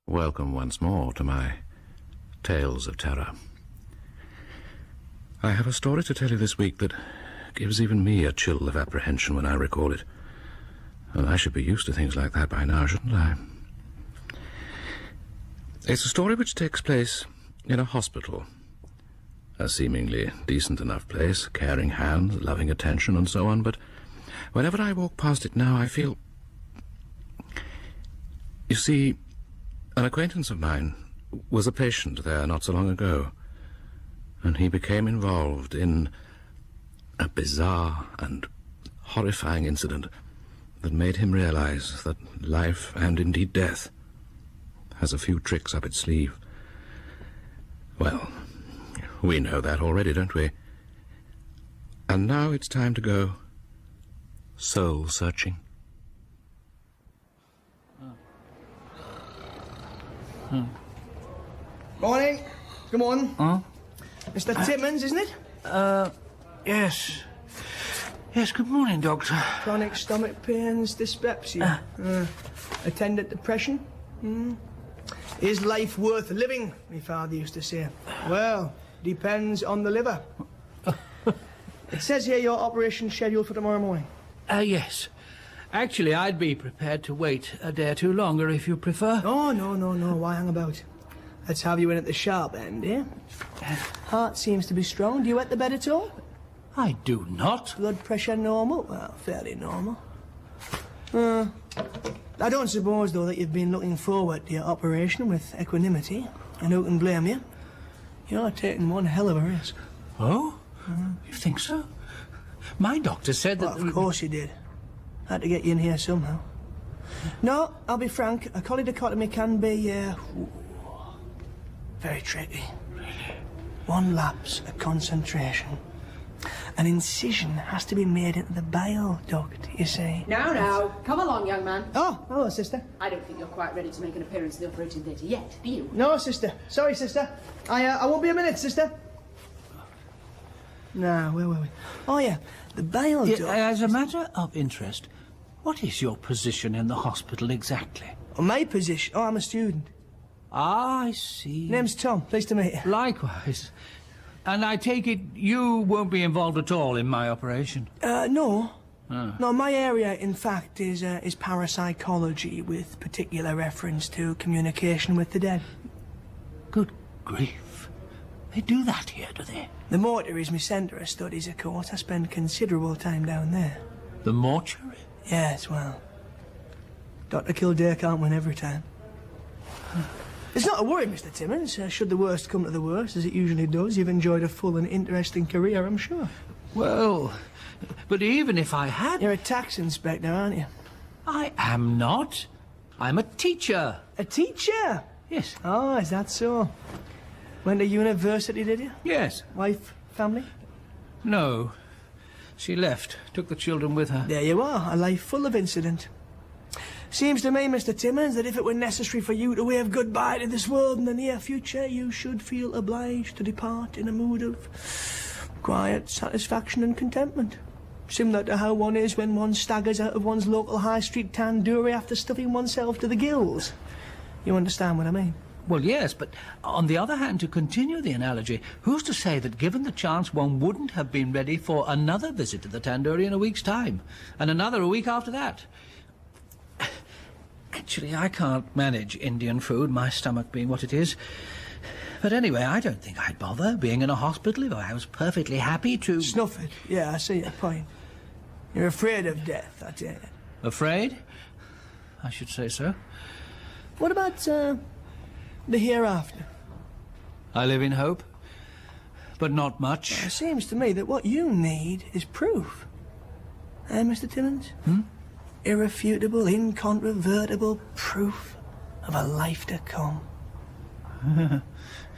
Welcome once more to my tales of terror. I have a story to tell you this week that gives even me a chill of apprehension when I recall it. And I should be used to things like that by now, shouldn't I? It's a story which takes place in a hospital. A seemingly decent enough place, caring hands, loving attention, and so on, but whenever I walk past it now, I feel... You see, an acquaintance of mine was a patient there not so long ago, and he became involved in a bizarre and horrifying incident that made him realize that life, and indeed death, has a few tricks up its sleeve. Well, we know that already, don't we? And now it's time to go soul-searching. Morning. Come on. Huh? Mr. Timmins, isn't it? Yes. Yes, good morning, Doctor. Chronic stomach pains, dyspepsia. Attendant depression. Is life worth living, my father used to say. Well, depends on the liver. It says here your operation's scheduled for tomorrow morning. Yes. Actually, I'd be prepared to wait a day or two longer if you prefer. Oh, no. Why hang about? Let's have you in at the sharp end, eh? Heart seems to be strong. Do you wet the bed at all? I do not. Blood pressure normal? Well, fairly normal. I don't suppose, though, that you've been looking forward to your operation with equanimity. And who can blame you? You're taking one hell of a risk. Oh? You think so? My doctor said that... Well, of course you did. Had to get you in here somehow. No, I'll be frank. A choledochotomy can be, very tricky. One lapse of concentration. An incision has to be made into the bile duct, you see. Now, come along, young man. Oh, hello, sister. I don't think you're quite ready to make an appearance in the operating theatre yet, do you? No, sister. Sorry, sister. I won't be a minute, sister. Now, where were we? Oh, yeah, the bile duct... As a matter of interest, what is your position in the hospital exactly? Oh, my position? Oh, I'm a student. Ah, I see. Name's Tom. Pleased to meet you. Likewise. And I take it you won't be involved at all in my operation? No. No, my area, in fact, is parapsychology, with particular reference to communication with the dead. Good grief. They do that here, do they? The mortuary is my centre of studies, of course. I spend considerable time down there. The mortuary? Yes, well, Dr. Kildare can't win every time. It's not a worry, Mr. Timmins. Should the worst come to the worst, as it usually does, you've enjoyed a full and interesting career, I'm sure. Well, but even if I had... You're a tax inspector, aren't you? I am not. I'm a teacher. A teacher? Yes. Oh, is that so? Went to university, did you? Yes. Wife, family? No. She left, took the children with her. There you are, a life full of incident. Seems to me, Mr. Timmins, that if it were necessary for you to wave goodbye to this world in the near future, you should feel obliged to depart in a mood of quiet satisfaction and contentment. Similar to how one is when one staggers out of one's local high street tandoori after stuffing oneself to the gills. You understand what I mean? Well, yes, but on the other hand, to continue the analogy, who's to say that given the chance one wouldn't have been ready for another visit to the tandoori in a week's time, and another a week after that? Actually, I can't manage Indian food, my stomach being what it is. But anyway, I don't think I'd bother being in a hospital if I was perfectly happy to... Snuff it. Yeah, I see your point. You're afraid of death, I tell you. Afraid? I should say so. What about, the hereafter? I live in hope, but not much. Well, it seems to me that what you need is proof. Eh, Mr. Timmins? Irrefutable, incontrovertible proof of a life to come.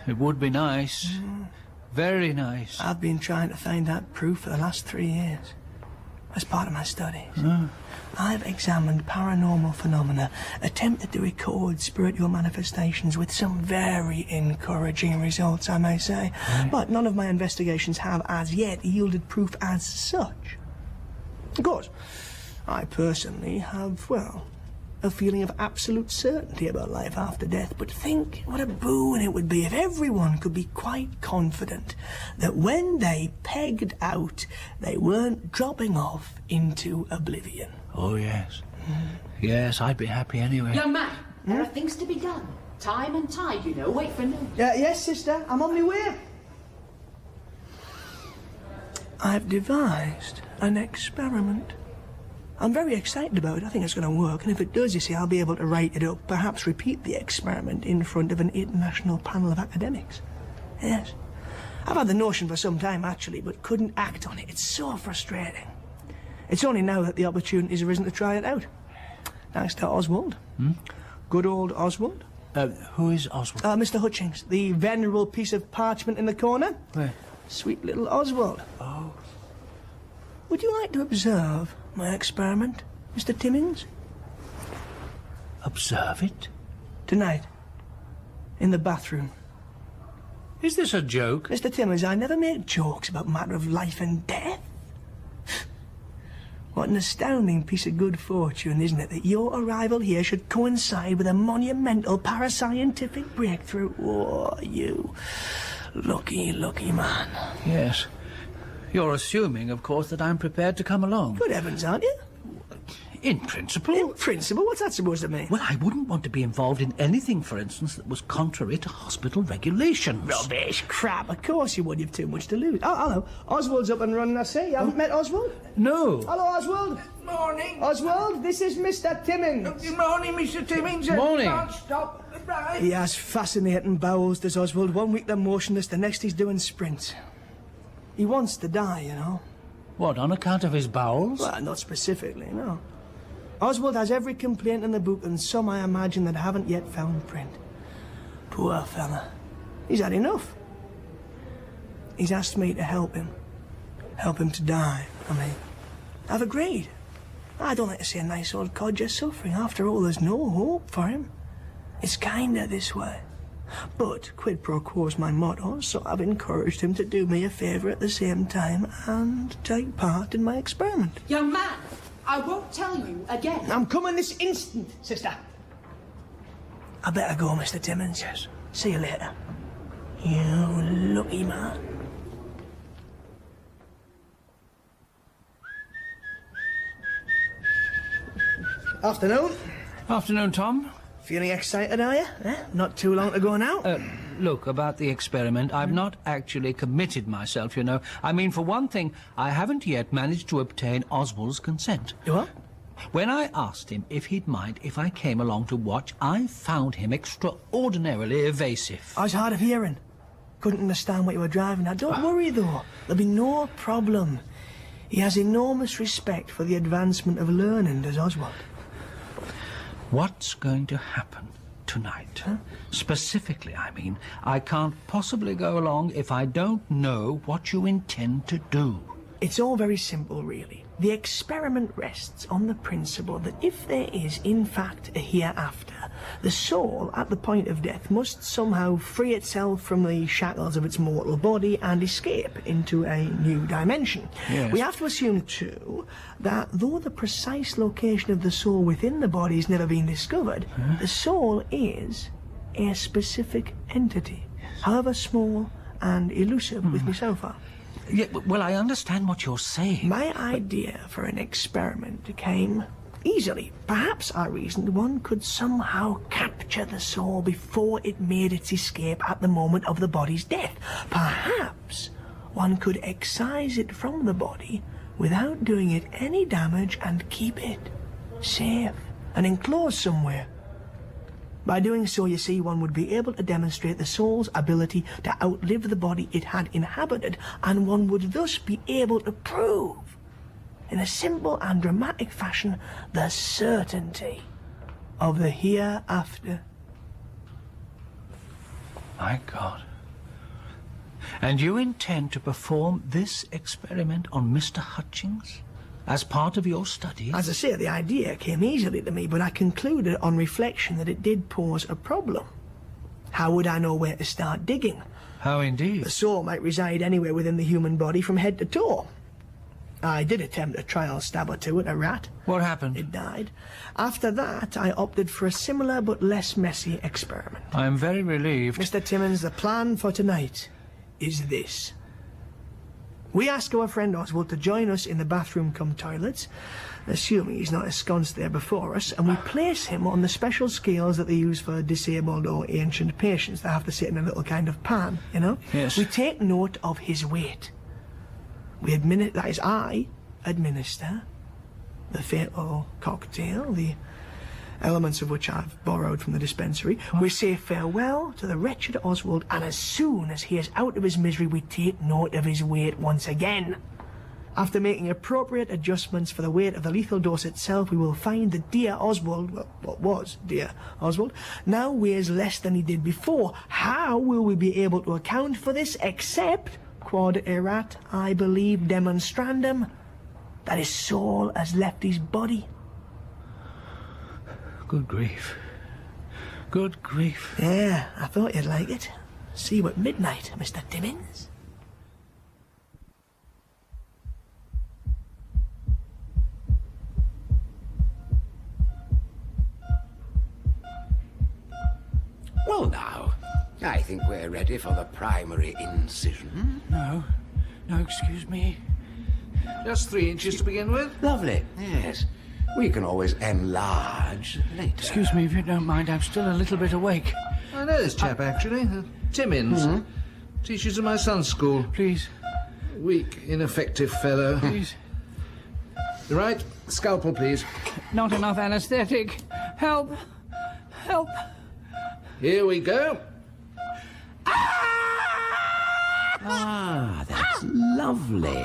It would be nice. Very nice. I've been trying to find that proof for the last 3 years. As part of my studies. I've examined paranormal phenomena, attempted to record spiritual manifestations with some very encouraging results, I may say. But none of my investigations have, as yet, yielded proof as such. Of course, I personally have, well, a feeling of absolute certainty about life after death, but think what a boon it would be if everyone could be quite confident that when they pegged out, they weren't dropping off into oblivion. Oh, yes. Yes, I'd be happy anyway. Young man, there are things to be done. Time and tide, you know. Wait for no. Yes, sister, I'm on my way. I've devised an experiment. I'm very excited about it. I think it's going to work, and if it does, you see, I'll be able to write it up, perhaps repeat the experiment in front of an international panel of academics. Yes. I've had the notion for some time, actually, but couldn't act on it. It's so frustrating. It's only now that the opportunity's arisen to try it out. Thanks to Oswald. Good old Oswald. Who is Oswald? Mr. Hutchings, the venerable piece of parchment in the corner. Where? Sweet little Oswald. Oh. Would you like to observe my experiment, Mr. Timmins? Observe it? Tonight. In the bathroom. Is this a joke? Mr. Timmins, I never make jokes about matter of life and death. What an astounding piece of good fortune, isn't it, that your arrival here should coincide with a monumental parascientific breakthrough. Oh, you lucky, lucky man. Yes. You're assuming, of course, that I'm prepared to come along. Good heavens, aren't you? In principle. In principle? What's that supposed to mean? Well, I wouldn't want to be involved in anything, for instance, that was contrary to hospital regulations. Rubbish, crap. Of course you would. You've too much to lose. Oh, hello. Oswald's up and running, I say. You haven't met Oswald? No. Hello, Oswald. Morning. Oswald, this is Mr. Timmins. Good morning, Mr. Timmins. Morning. Can't stop. Right. He has fascinating bowels, does Oswald. 1 week they're motionless, the next he's doing sprints. He wants to die, you know. What, on account of his bowels? Well, not specifically, no. Oswald has every complaint in the book, and some, I imagine, that haven't yet found print. Poor fella. He's had enough. He's asked me to help him. Help him to die, I mean. I've agreed. I don't like to see a nice old codger suffering. After all, there's no hope for him. It's kinder this way. But quid pro quo's my motto, so I've encouraged him to do me a favour at the same time and take part in my experiment. Young man, I won't tell you again. I'm coming this instant, sister. I better go, Mr. Timmins. Yes. See you later. You lucky man. Afternoon. Afternoon, Tom. Feeling excited, are you? Not too long to go now. Look, about the experiment, I've not actually committed myself, you know. I mean, for one thing, I haven't yet managed to obtain Oswald's consent. You what? When I asked him if he'd mind if I came along to watch, I found him extraordinarily evasive. I was hard of hearing. Couldn't understand what you were driving at. Don't worry, though. There'll be no problem. He has enormous respect for the advancement of learning, does Oswald. What's going to happen tonight? Specifically, I mean. I can't possibly go along if I don't know what you intend to do. It's all very simple, really. The experiment rests on the principle that if there is, in fact, a hereafter, the soul, at the point of death, must somehow free itself from the shackles of its mortal body and escape into a new dimension. Yes. We have to assume, too, that though the precise location of the soul within the body has never been discovered, the soul is a specific entity, however small and elusive with me so far. Yeah, well, I understand what you're saying. My idea for an experiment came easily. Perhaps, I reasoned, one could somehow capture the soul before it made its escape at the moment of the body's death. Perhaps one could excise it from the body without doing it any damage and keep it safe and enclosed somewhere. By doing so, you see, one would be able to demonstrate the soul's ability to outlive the body it had inhabited, and one would thus be able to prove, in a simple and dramatic fashion, the certainty of the hereafter. My God. And you intend to perform this experiment on Mr. Hutchings as part of your studies? As I say, the idea came easily to me, but I concluded on reflection that it did pose a problem. How would I know where to start digging? How indeed? The soul might reside anywhere within the human body from head to toe. I did attempt a trial stab or two at a rat. What happened? It died. After that, I opted for a similar but less messy experiment. I am very relieved. Mr. Timmins, the plan for tonight is this. We ask our friend Oswald to join us in the bathroom cum toilets, assuming he's not ensconced there before us, and we place him on the special scales that they use for disabled or ancient patients that have to sit in a little kind of pan, you know? Yes. We take note of his weight. I administer the fatal cocktail, the elements of which I've borrowed from the dispensary. What? We say farewell to the wretched Oswald, and as soon as he is out of his misery, we take note of his weight once again. After making appropriate adjustments for the weight of the lethal dose itself, we will find that dear Oswald, well, what was dear Oswald, now weighs less than he did before. How will we be able to account for this except, quod erat, I believe demonstrandum, that his soul has left his body? Good grief. Good grief. Yeah, I thought you'd like it. See you at midnight, Mr. Timmins. Well, now, I think we're ready for the primary incision. No, excuse me. Just 3 inches to begin with. Lovely, yes. We can always enlarge later. Excuse me if you don't mind, I'm still a little bit awake. I know this chap, actually. Timmins. Teaches at my son's school. Please. Weak, ineffective fellow. Please. Right, scalpel, please. Not enough anesthetic. Help! Help! Here we go. Ah, that's lovely.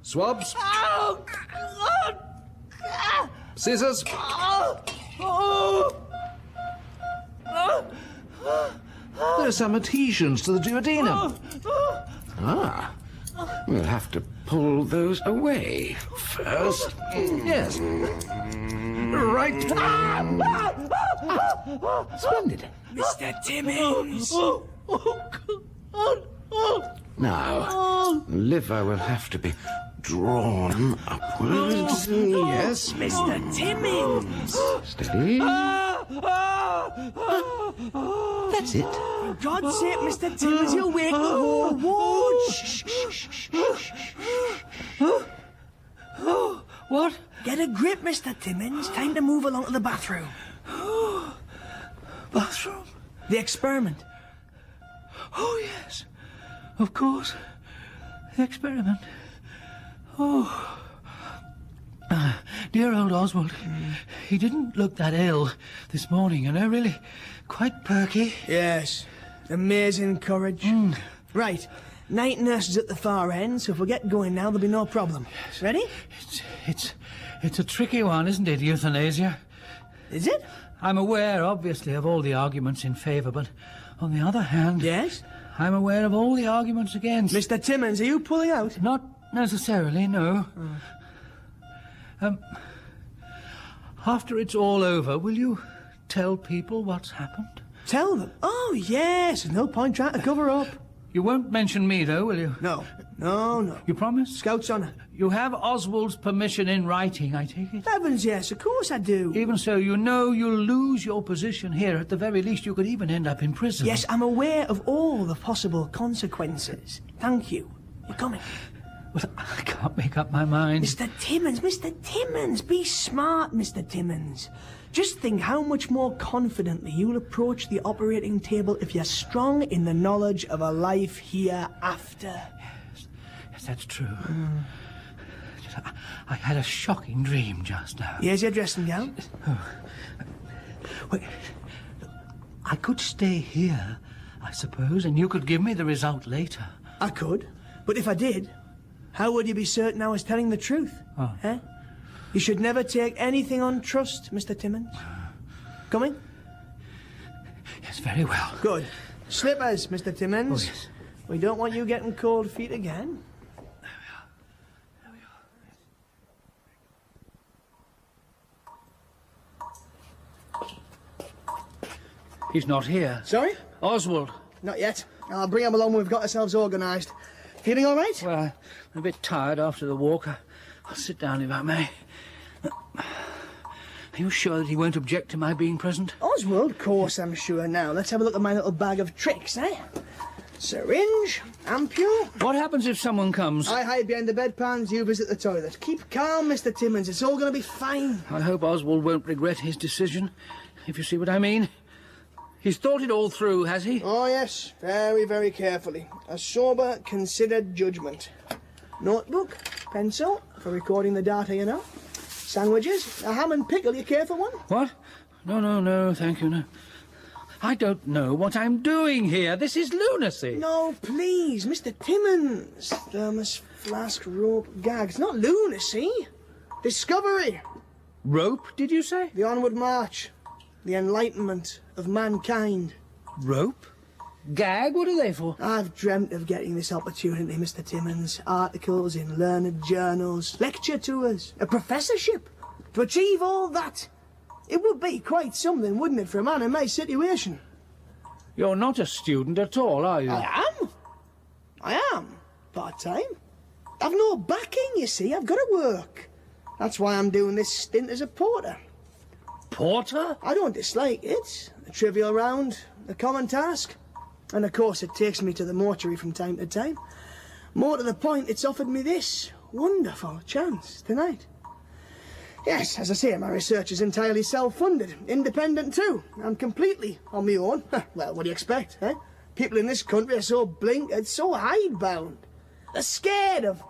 Swabs. Scissors. There are some adhesions to the duodenum. Ah, we'll have to pull those away first. Yes. Right. Splendid. Mr. Timmins! Now, the liver will have to be drawn upwards. Yes. Mr. Timmins! Steady. That's it. For God's sake, Mr. Timmins, you'll wake the whole ward! Shh, shh, shh, shh. What? Get a grip, Mr. Timmins. Time to move along to the bathroom. Bathroom? The experiment. Oh, yes. Of course. The experiment. Oh. Dear old Oswald. He didn't look that ill this morning, you know, really quite perky. Yes. Amazing courage. Right. Night nurse is at the far end, so if we get going now, there'll be no problem. Ready? It's a tricky one, isn't it, euthanasia? Is it? I'm aware, obviously, of all the arguments in favour, but on the other hand... Yes? I'm aware of all the arguments against. Mr. Timmins, are you pulling out? Not necessarily, no. After it's all over, will you tell people what's happened? Tell them? Oh, yes. There's no point trying to cover up. You won't mention me, though, will you? No. You promise? Scout's honour. You have Oswald's permission in writing, I take it? Heavens, yes, of course I do. Even so, you know you'll lose your position here. At the very least, you could even end up in prison. Yes, I'm aware of all the possible consequences. Thank you. You're coming. Well, I can't make up my mind. Mr. Timmins, be smart, Mr. Timmins. Just think how much more confidently you'll approach the operating table if you're strong in the knowledge of a life hereafter. Yes, that's true. I had a shocking dream just now. Here's your dressing gown. Wait, I could stay here, I suppose, and you could give me the result later. I could, but if I did, how would you be certain I was telling the truth? Oh. Eh? You should never take anything on trust, Mr. Timmins. Coming? Yes, very well. Good. Slippers, Mr. Timmins. Oh, yes. We don't want you getting cold feet again. There we are. He's not here. Sorry? Oswald. Not yet. I'll bring him along when we've got ourselves organised. Feeling all right? Well, I'm a bit tired after the walk. I'll sit down if I may. Are you sure that he won't object to my being present? Oswald, of course I'm sure now. Let's have a look at my little bag of tricks, eh? Syringe, ampule. What happens if someone comes? I hide behind the bedpans, you visit the toilet. Keep calm, Mr. Timmins. It's all going to be fine. I hope Oswald won't regret his decision, if you see what I mean. He's thought it all through, has he? Oh, yes. Very, very carefully. A sober, considered judgment. Notebook, pencil, for recording the data, you know. Sandwiches, a ham and pickle. You care for one? What? No, thank you, no. I don't know what I'm doing here. This is lunacy. No, please, Mr. Timmins. Thermos, flask, rope, gag. It's not lunacy. Discovery. Rope, did you say? The onward march. The enlightenment of mankind. Rope? Gag? What are they for? I've dreamt of getting this opportunity, Mr. Timmins. Articles in learned journals, lecture tours, a professorship. To achieve all that, it would be quite something, wouldn't it, for a man in my situation? You're not a student at all, are you? I am. Part-time. I've no backing, you see. I've got to work. That's why I'm doing this stint as a porter. Porter? I don't dislike it. A trivial round, a common task. And of course it takes me to the mortuary from time to time. More to the point, it's offered me this wonderful chance tonight. Yes, as I say, my research is entirely self-funded, independent too. I'm completely on my own. Well, what do you expect, eh? People in this country are so blinkered, so hidebound. They're scared of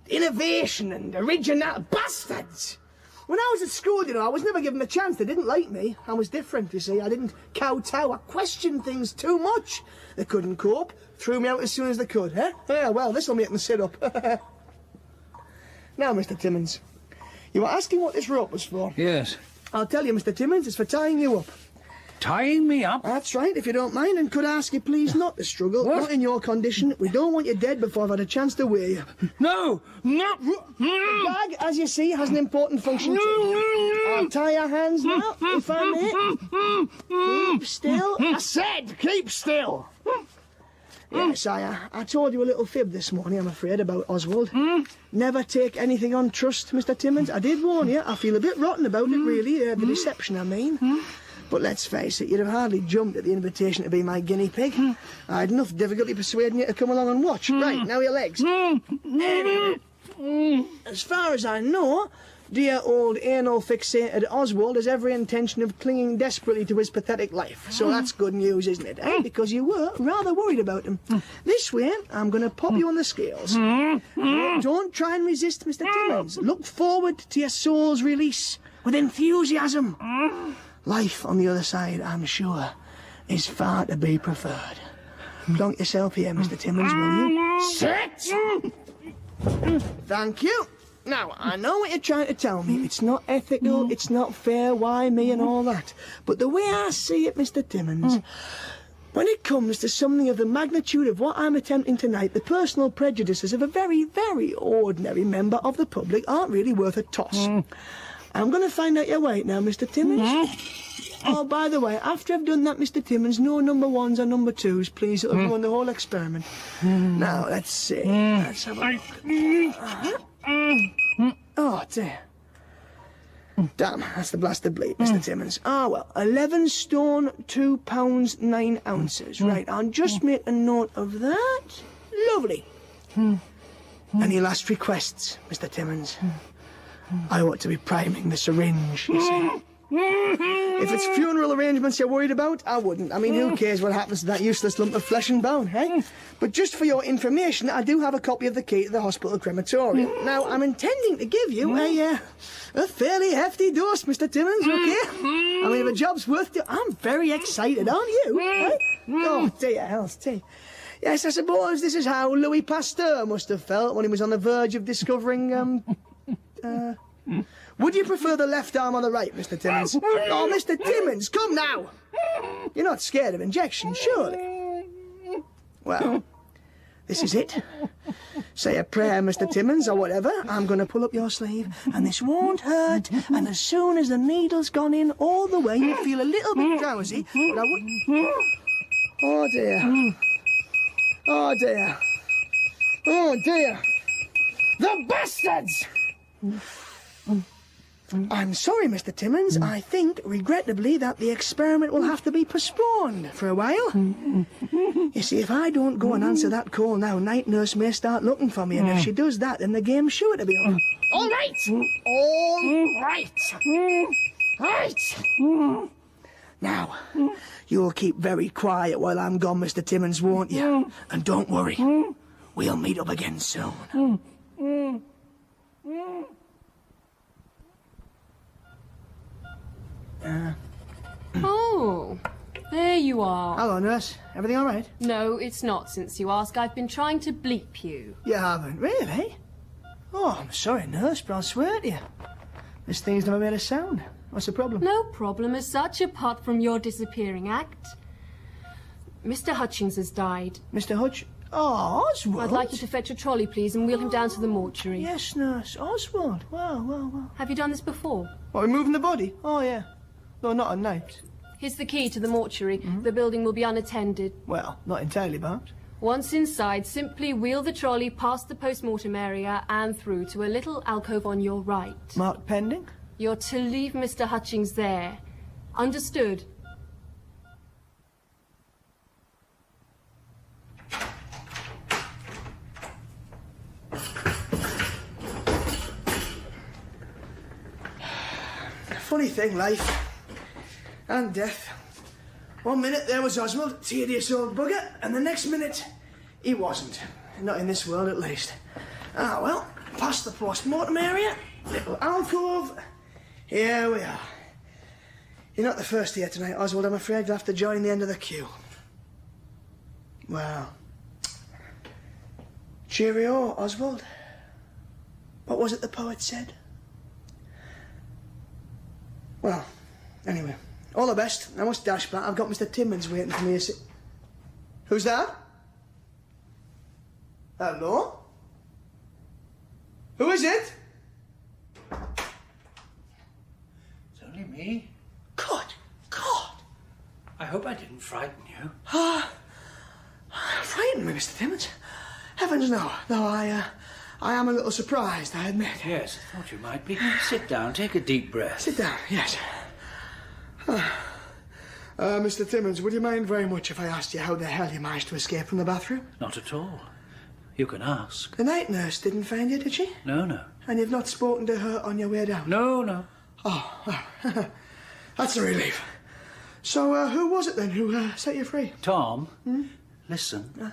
innovation and original bastards. When I was at school, you know, I was never given a chance. They didn't like me. I was different, you see. I didn't kowtow. I questioned things too much. They couldn't cope. Threw me out as soon as they could, eh? Yeah, well, this'll make them sit up. Now, Mr. Timmins, you were asking what this rope was for. Yes. I'll tell you, Mr. Timmins, it's for tying you up. Tying me up? That's right, if you don't mind, and could I ask you please not to struggle. What? Not in your condition. We don't want you dead before I've had a chance to wear you. No! The bag, as you see, has an important function too. I'll tie your hands now, if I may. Keep still. I said, keep still. Yes, I told you a little fib this morning, I'm afraid, about Oswald. Never take anything on trust, Mr. Timmins. I did warn you. I feel a bit rotten about it, really. The deception, I mean. But let's face it, you'd have hardly jumped at the invitation to be my guinea pig. I had enough difficulty persuading you to come along and watch. Right, now your legs. Anyway, as far as I know, dear old anal-fixated Oswald has every intention of clinging desperately to his pathetic life. So that's good news, isn't it? Eh? Because you were rather worried about him. This way, I'm going to pop you on the scales. Don't try and resist, Mr. Timmins. Look forward to your soul's release with enthusiasm. Life on the other side, I'm sure, is far to be preferred. Plonk yourself here, Mr. Timmins, will you? Sit! Thank you. Now, I know what you're trying to tell me. It's not ethical, it's not fair, why me and all that. But the way I see it, Mr. Timmins, when it comes to something of the magnitude of what I'm attempting tonight, the personal prejudices of a very, very ordinary member of the public aren't really worth a toss. I'm going to find out your weight now, Mr. Timmins. Oh, by the way, after I've done that, Mr. Timmins, no number ones or number twos, please. It'll ruin the whole experiment. Now, let's see. Let's have a look. Oh, dear. Damn, that's the blasted bleep, Mr. Timmins. Ah, well, 11 stone, 2 pounds, 9 ounces. Right, I'll just make a note of that. Lovely. Any last requests, Mr. Timmins? I ought to be priming the syringe, you see. If it's funeral arrangements you're worried about, I wouldn't. I mean, who cares what happens to that useless lump of flesh and bone, eh? But just for your information, I do have a copy of the key to the hospital crematorium. Now, I'm intending to give you a fairly hefty dose, Mr. Timmins, okay? I mean, if a job's worth it, I'm very excited, aren't you? Eh? Oh, dear health, dear. Yes, I suppose this is how Louis Pasteur must have felt when he was on the verge of discovering, Would you prefer the left arm or the right, Mr. Timmins? Oh, Mr. Timmins, come now! You're not scared of injections, surely? Well, this is it. Say a prayer, Mr. Timmins, or whatever. I'm going to pull up your sleeve, and this won't hurt, and as soon as the needle's gone in all the way, you'll feel a little bit drowsy, but I wouldn't... Oh, dear. Oh, dear. Oh, dear. The bastards! I'm sorry, Mr. Timmins. I think, regrettably, that the experiment will have to be postponed for a while. You see, if I don't go and answer that call now, night nurse may start looking for me, and if she does that, then the game's sure to be on. All right! All right! Right! Now, you'll keep very quiet while I'm gone, Mr. Timmins, won't you? And don't worry, we'll meet up again soon. Oh, there you are. Hello, nurse. Everything all right? No, it's not, since you ask. I've been trying to bleep you. You haven't, really? Oh, I'm sorry, nurse, but I'll swear to you. This thing's never made a sound. What's the problem? No problem as such, apart from your disappearing act. Mr. Hutchings has died. Mr. Hutch? Oh, Oswald. I'd like you to fetch a trolley, please, and wheel him down to the mortuary. Yes, nurse. Oswald. Well. Have you done this before? What, removing the body? Oh, yeah. No, not at night. Here's the key to the mortuary. The building will be unattended. Well, not entirely, perhaps. Once inside, simply wheel the trolley past the post-mortem area and through to a little alcove on your right. Marked pending? You're to leave Mr. Hutchings there. Understood? Funny thing, life. And death. 1 minute there was Oswald, tedious old bugger, and the next minute he wasn't. Not in this world, at least. Ah, well, past the post-mortem area, little alcove. Here we are. You're not the first here tonight, Oswald. I'm afraid you'll have to join the end of the queue. Well, cheerio, Oswald. What was it the poet said? Well, anyway, all the best. I must dash back. I've got Mr. Timmins waiting for me. Who's that? Hello? Who is it? It's only me. Good God. I hope I didn't frighten you. Frightened me, Mr. Timmins? Heavens, no. No, I am a little surprised, I admit. Yes, I thought you might be. Sit down, take a deep breath. Sit down, yes. Mr. Timmins, would you mind very much if I asked you how the hell you managed to escape from the bathroom? Not at all. You can ask. The night nurse didn't find you, did she? No. And you've not spoken to her on your way down? No. Oh, well, that's a relief. So, who was it then who set you free? Tom, listen.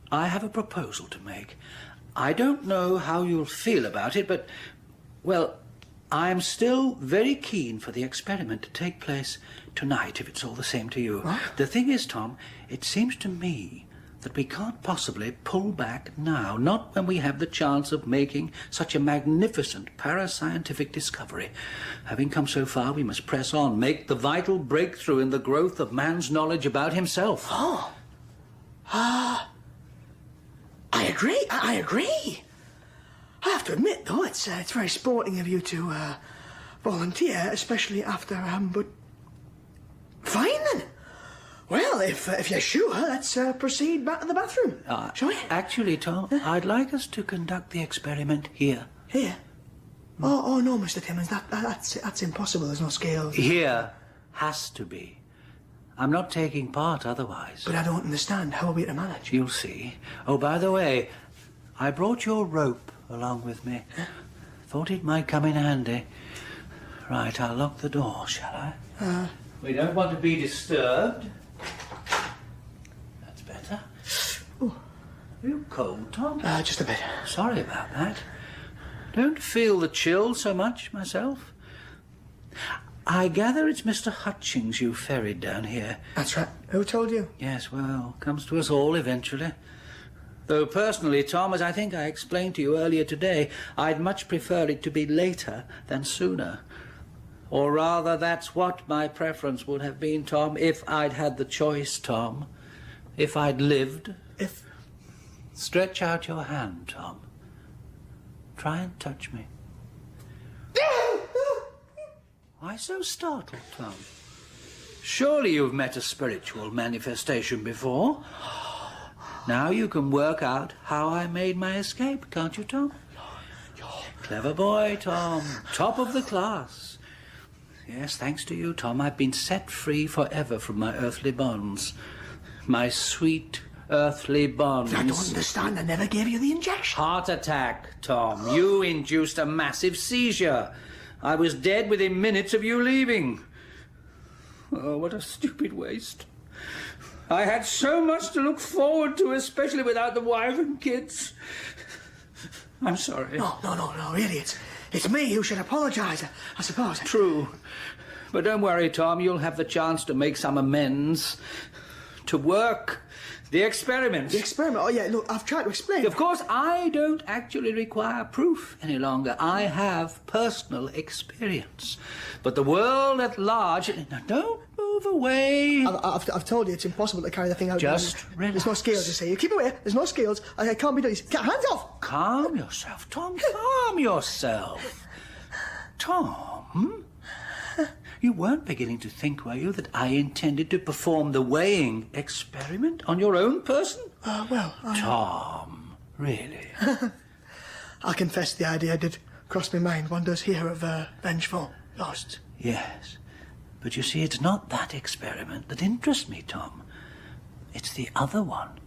I have a proposal to make. I don't know how you'll feel about it, but, well, I'm still very keen for the experiment to take place tonight, if it's all the same to you. What? The thing is, Tom, it seems to me that we can't possibly pull back now, not when we have the chance of making such a magnificent parascientific discovery. Having come so far, we must press on, make the vital breakthrough in the growth of man's knowledge about himself. Oh. I agree. I have to admit, though, it's very sporting of you to volunteer, especially after, but... Fine, then. Well, if you're sure, let's proceed back to the bathroom, shall we? Actually, Tom, I'd like us to conduct the experiment here. Here? Oh, no, Mr. Timmins, that's impossible. There's no scales. Here has to be. I'm not taking part otherwise. But I don't understand. How are we to manage? You'll see. Oh, by the way, I brought your rope along with me. Huh? Thought it might come in handy. Right, I'll lock the door, shall I? We don't want to be disturbed. That's better. Ooh. Are you cold, Tom? Just a bit. Sorry about that. Don't feel the chill so much myself. I gather it's Mr. Hutchings you ferried down here. That's right. Who told you? Yes, well, comes to us all eventually. Though personally, Tom, as I think I explained to you earlier today, I'd much prefer it to be later than sooner. Or rather, that's what my preference would have been, Tom, if I'd had the choice, Tom. If I'd lived. If... Stretch out your hand, Tom. Try and touch me. Why so startled, Tom? Surely you've met a spiritual manifestation before? Now you can work out how I made my escape, can't you, Tom? Clever boy, Tom. Top of the class. Yes, thanks to you, Tom, I've been set free forever from my earthly bonds. My sweet earthly bonds. I don't understand. I never gave you the injection. Heart attack, Tom. You induced a massive seizure. I was dead within minutes of you leaving. Oh, what a stupid waste. I had so much to look forward to, especially without the wife and kids. I'm sorry. No, really, it's me who should apologise, I suppose. True. But don't worry, Tom, you'll have the chance to make some amends. To work. The experiment. The experiment? Oh, yeah, look, I've tried to explain. Of course, I don't actually require proof any longer. I have personal experience. But the world at large... Now, don't move away. I've told you it's impossible to carry the thing out. Just relax. There's no scales, you see. You keep away. There's no scales. I can't be done. Hands off! Calm yourself, Tom. Calm yourself. Tom? You weren't beginning to think, were you, that I intended to perform the weighing experiment on your own person? Tom, really? I confess the idea did cross my mind. One does hear of vengeful ghosts. Yes. But you see, it's not that experiment that interests me, Tom. It's the other one.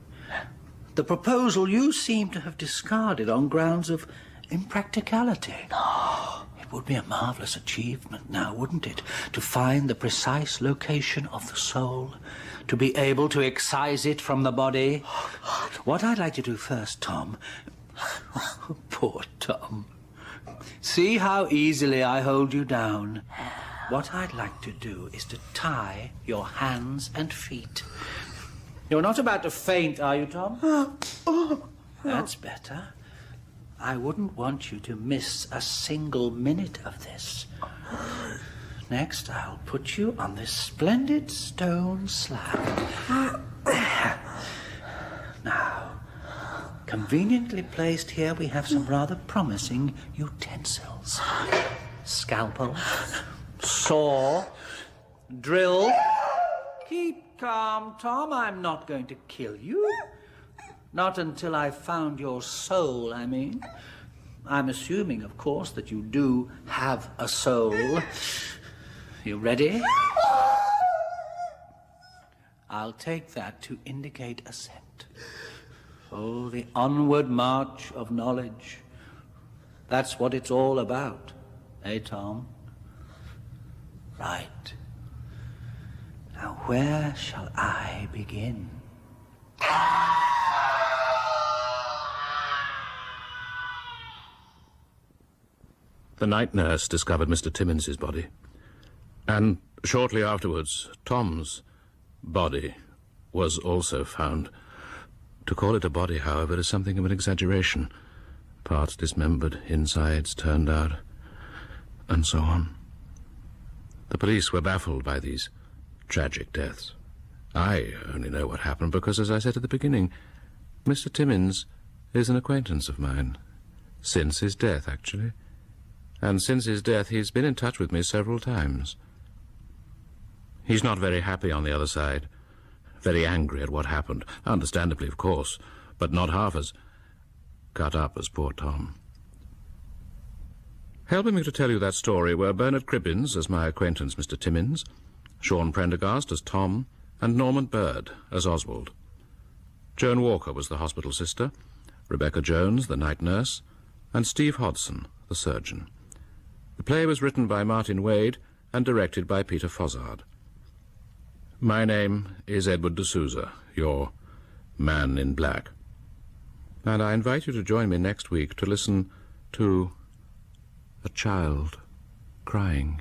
The proposal you seem to have discarded on grounds of impracticality. No. It would be a marvellous achievement now, wouldn't it? To find the precise location of the soul, to be able to excise it from the body. What I'd like to do first, Tom... Poor Tom. See how easily I hold you down. What I'd like to do is to tie your hands and feet. You're not about to faint, are you, Tom? That's better. I wouldn't want you to miss a single minute of this. Next, I'll put you on this splendid stone slab. Now, conveniently placed here, we have some rather promising utensils. Scalpel, saw, drill. Keep calm, Tom. I'm not going to kill you. Not until I've found your soul, I mean. I'm assuming, of course, that you do have a soul. You ready? I'll take that to indicate assent. Oh, the onward march of knowledge. That's what it's all about. Eh, Tom? Right. Now, where shall I begin? The night nurse discovered Mr. Timmins' body. And shortly afterwards, Tom's body was also found. To call it a body, however, is something of an exaggeration. Parts dismembered, insides turned out, and so on. The police were baffled by these tragic deaths. I only know what happened because, as I said at the beginning, Mr. Timmins is an acquaintance of mine. Since his death, actually. And since his death, he's been in touch with me several times. He's not very happy on the other side. Very angry at what happened. Understandably, of course, but not half as cut up as poor Tom. Helping me to tell you that story were Bernard Cribbins as my acquaintance, Mr. Timmins, Sean Prendergast as Tom, and Norman Bird as Oswald. Joan Walker was the hospital sister, Rebecca Jones, the night nurse, and Steve Hodson, the surgeon. The play was written by Martyn Wade and directed by Peter Fozzard. My name is Edward de Souza, your man in black. And I invite you to join me next week to listen to a child crying.